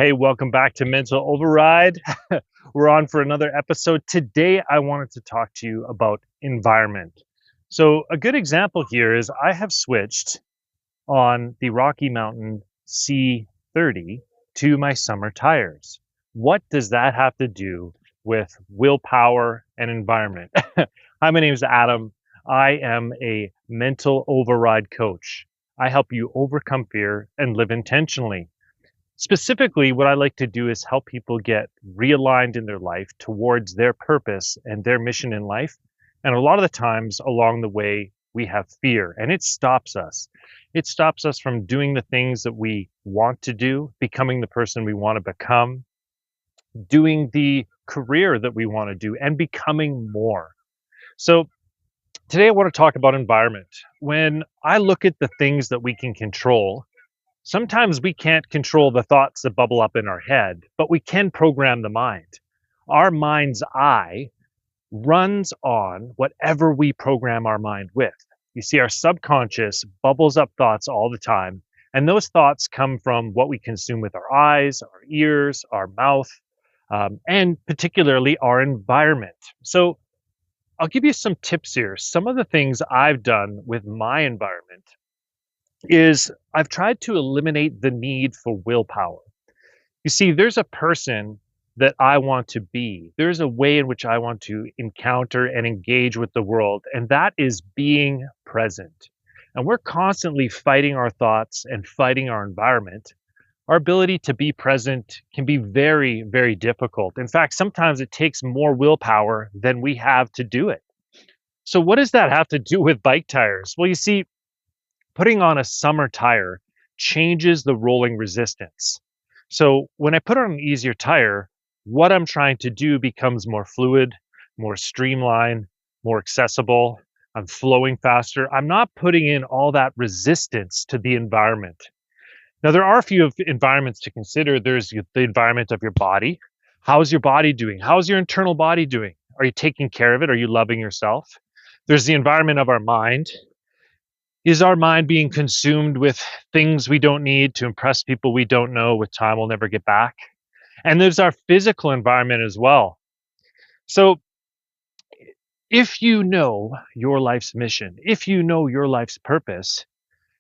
Hey, welcome back to Mental Override. We're on for another episode. Today, I wanted to talk to you about environment. So, a good example here is I have switched on the Rocky Mountain C30 to my summer tires. What does that have to do with willpower and environment? Hi, my name is Adam. I am a mental override coach. I help you overcome fear and live intentionally. Specifically, what I like to do is help people get realigned in their life towards their purpose and their mission in life. And a lot of the times along the way, we have fear and it stops us. It stops us from doing the things that we want to do, becoming the person we want to become, doing the career that we want to do, and becoming more. So, today I want to talk about environment. When I look at the things that we can control, sometimes we can't control the thoughts that bubble up in our head, but we can program the mind. Our mind's eye runs on whatever we program our mind with. You see, our subconscious bubbles up thoughts all the time. And those thoughts come from what we consume with our eyes, our ears, our mouth, and particularly our environment. So I'll give you some tips here. Some of the things I've done with my environment is I've tried to eliminate the need for willpower. You see, there's a person that I want to be. There's a way in which I want to encounter and engage with the world, and that is being present. And we're constantly fighting our thoughts and fighting our environment. Our ability to be present can be very, very difficult. In fact, sometimes it takes more willpower than we have to do it. So, what does that have to do with bike tires? Well, you see, putting on a summer tire changes the rolling resistance. So when I put on an easier tire, what I'm trying to do becomes more fluid, more streamlined, more accessible. I'm flowing faster. I'm not putting in all that resistance to the environment. Now, there are a few environments to consider. There's the environment of your body. How's your body doing? How's your internal body doing? Are you taking care of it? Are you loving yourself? There's the environment of our mind. Is our mind being consumed with things we don't need to impress people we don't know with time we'll never get back? And there's our physical environment as well. So, if you know your life's mission, if you know your life's purpose,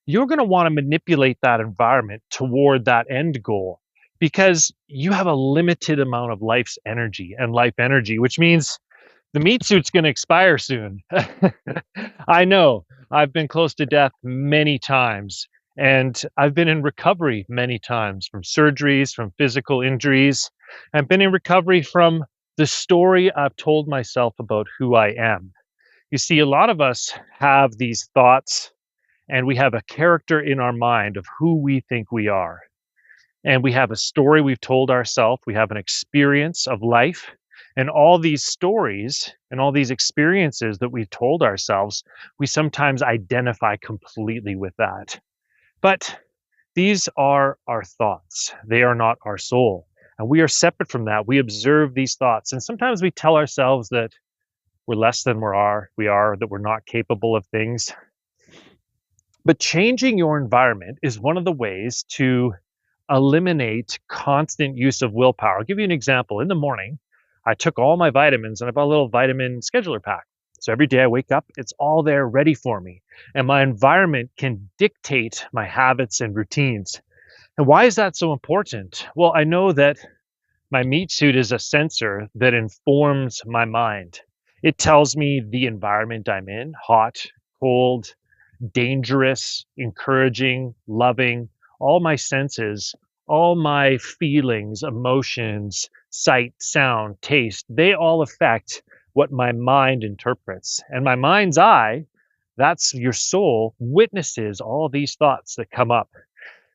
you're going to want to manipulate that environment toward that end goal because you have a limited amount of life's energy and life energy, which means the meat suit's going to expire soon. I know. I've been close to death many times, and I've been in recovery many times from surgeries, from physical injuries. I've been in recovery from the story I've told myself about who I am. You see, a lot of us have these thoughts, and we have a character in our mind of who we think we are. And we have a story we've told ourselves, we have an experience of life. And all these stories and all these experiences that we've told ourselves, we sometimes identify completely with that. But these are our thoughts. They are not our soul. And we are separate from that. We observe these thoughts. And sometimes we tell ourselves that we're less than we are, that we're not capable of things. But changing your environment is one of the ways to eliminate constant use of willpower. I'll give you an example. In the morning, I took all my vitamins and I bought a little vitamin scheduler pack. So every day I wake up, it's all there ready for me. And my environment can dictate my habits and routines. And why is that so important? Well, I know that my meat suit is a sensor that informs my mind. It tells me the environment I'm in, hot, cold, dangerous, encouraging, loving, all my senses, all my feelings, emotions, sight, sound, taste, they all affect what my mind interprets. And my mind's eye, that's your soul, witnesses all these thoughts that come up.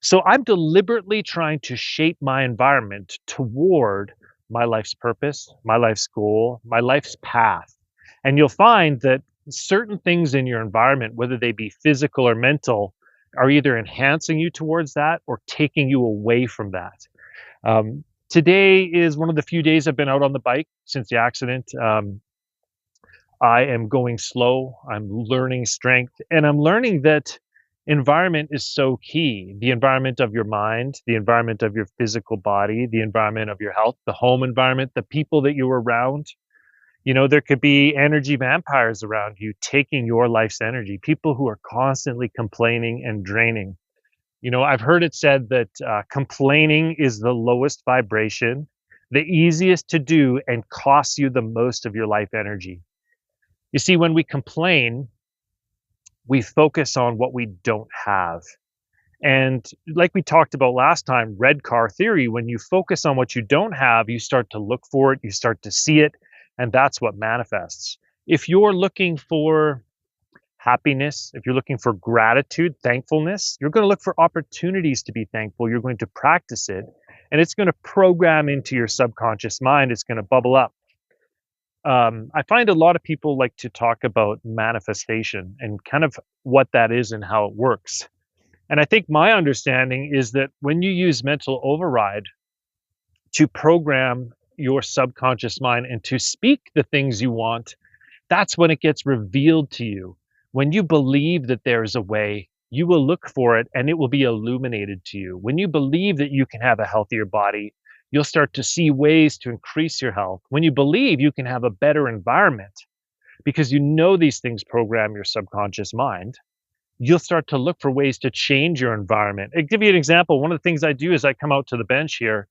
So I'm deliberately trying to shape my environment toward my life's purpose, my life's goal, my life's path. And you'll find that certain things in your environment, whether they be physical or mental, are either enhancing you towards that or taking you away from that. Today is one of the few days I've been out on the bike since the accident. I am going slow. I'm learning strength, and I'm learning that Environment is so key. The environment of your mind, the environment of your physical body, the environment of your health, the home environment, the people that you're around. There could be energy vampires around you taking your life's energy, people who are constantly complaining and draining. I've heard it said that complaining is the lowest vibration, the easiest to do, and costs you the most of your life energy. You see, when we complain, we focus on what we don't have. And like we talked about last time, red car theory, when you focus on what you don't have, you start to look for it, you start to see it, and that's what manifests. If you're looking for happiness, if you're looking for gratitude, thankfulness, you're going to look for opportunities to be thankful. You're going to practice it, and it's going to program into your subconscious mind. It's going to bubble up. I find a lot of people like to talk about manifestation and kind of what that is and how it works. And I think my understanding is that when you use mental override to program your subconscious mind and to speak the things you want, that's when it gets revealed to you. When you believe that there is a way, you will look for it and it will be illuminated to you. When you believe that you can have a healthier body, you'll start to see ways to increase your health. When you believe you can have a better environment, because you know these things program your subconscious mind, you'll start to look for ways to change your environment. I'll give you an example. One of the things I do is I come out to the bench here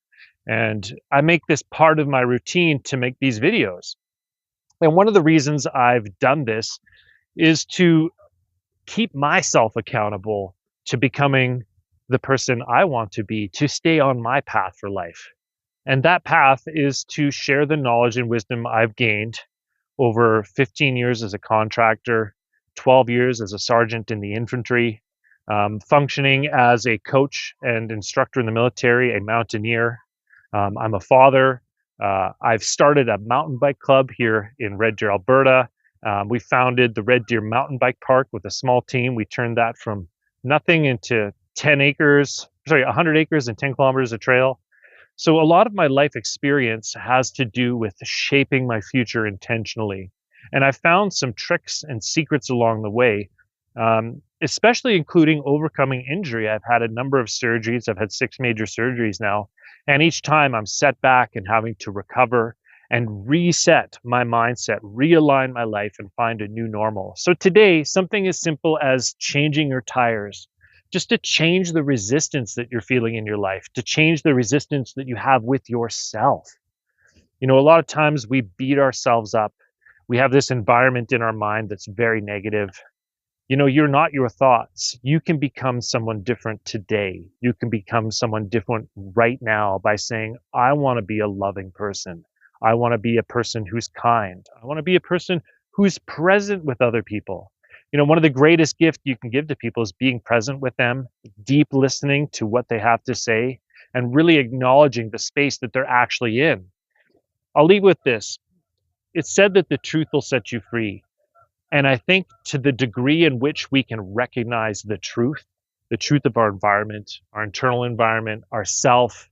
and I make this part of my routine to make these videos. And one of the reasons I've done this is to keep myself accountable to becoming the person I want to be, to stay on my path for life. And that path is to share the knowledge and wisdom I've gained over 15 years as a contractor, 12 years as a sergeant in the infantry, functioning as a coach and instructor in the military, a mountaineer. I'm a father. I've started a mountain bike club here in Red Deer, Alberta. We founded the Red Deer Mountain Bike Park with a small team. We turned that from nothing into 100 acres and 10 kilometers of trail. So a lot of my life experience has to do with shaping my future intentionally. And I found some tricks and secrets along the way, especially including overcoming injury. I've had a number of surgeries. I've had 6 major surgeries now. And each time I'm set back and having to recover and reset my mindset, realign my life, and find a new normal. So today, something as simple as changing your tires, just to change the resistance that you're feeling in your life, to change the resistance that you have with yourself. A lot of times we beat ourselves up. We have this environment in our mind that's very negative. You're not your thoughts. You can become someone different today. You can become someone different right now by saying, I want to be a loving person. I want to be a person who's kind. I want to be a person who's present with other people. One of the greatest gifts you can give to people is being present with them, deep listening to what they have to say, and really acknowledging the space that they're actually in. I'll leave with this. It's said that the truth will set you free. And I think to the degree in which we can recognize the truth of our environment, our internal environment, our self,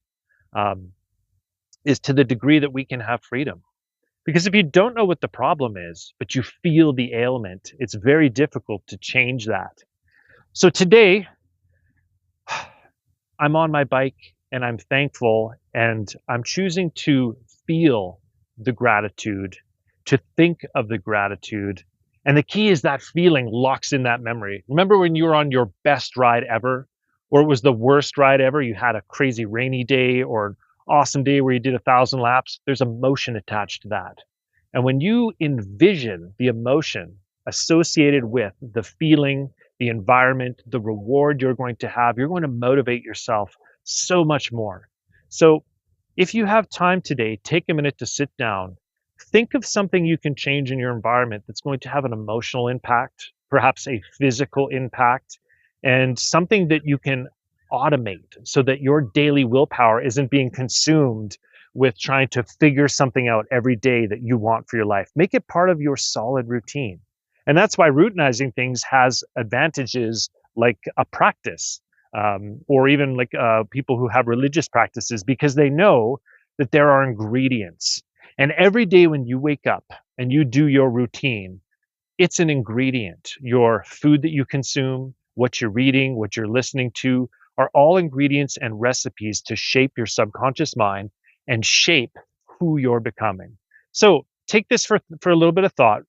is to the degree that we can have freedom. Because if you don't know what the problem is, but you feel the ailment, it's very difficult to change that. So today, I'm on my bike and I'm thankful and I'm choosing to feel the gratitude, to think of the gratitude. And the key is that feeling locks in that memory. Remember when you were on your best ride ever, or it was the worst ride ever? You had a crazy rainy day or an awesome day where you did 1,000 laps. There's emotion attached to that. And when you envision the emotion associated with the feeling, the environment, the reward you're going to have, you're going to motivate yourself so much more. So if you have time today, take a minute to sit down. Think of something you can change in your environment that's going to have an emotional impact, perhaps a physical impact, and something that you can automate so that your daily willpower isn't being consumed with trying to figure something out every day that you want for your life. Make it part of your solid routine. And that's why routinizing things has advantages like a practice, or even like people who have religious practices, because they know that there are ingredients. And every day when you wake up and you do your routine, it's an ingredient. Your food that you consume, what you're reading, what you're listening to are all ingredients and recipes to shape your subconscious mind and shape who you're becoming. So take this for a little bit of thought.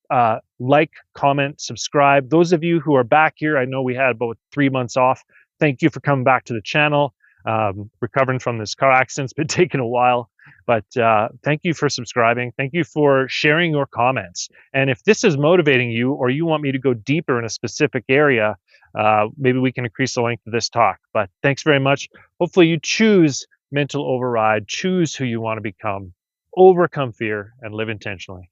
Like, comment, subscribe. Those of you who are back here, I know we had about 3 months off. Thank you for coming back to the channel. Recovering from this car accident, it's been taking a while, but thank you for subscribing. Thank you for sharing your comments. And if this is motivating you, or you want me to go deeper in a specific area, maybe we can increase the length of this talk. But thanks very much. Hopefully you choose mental override, choose who you want to become, overcome fear, and live intentionally.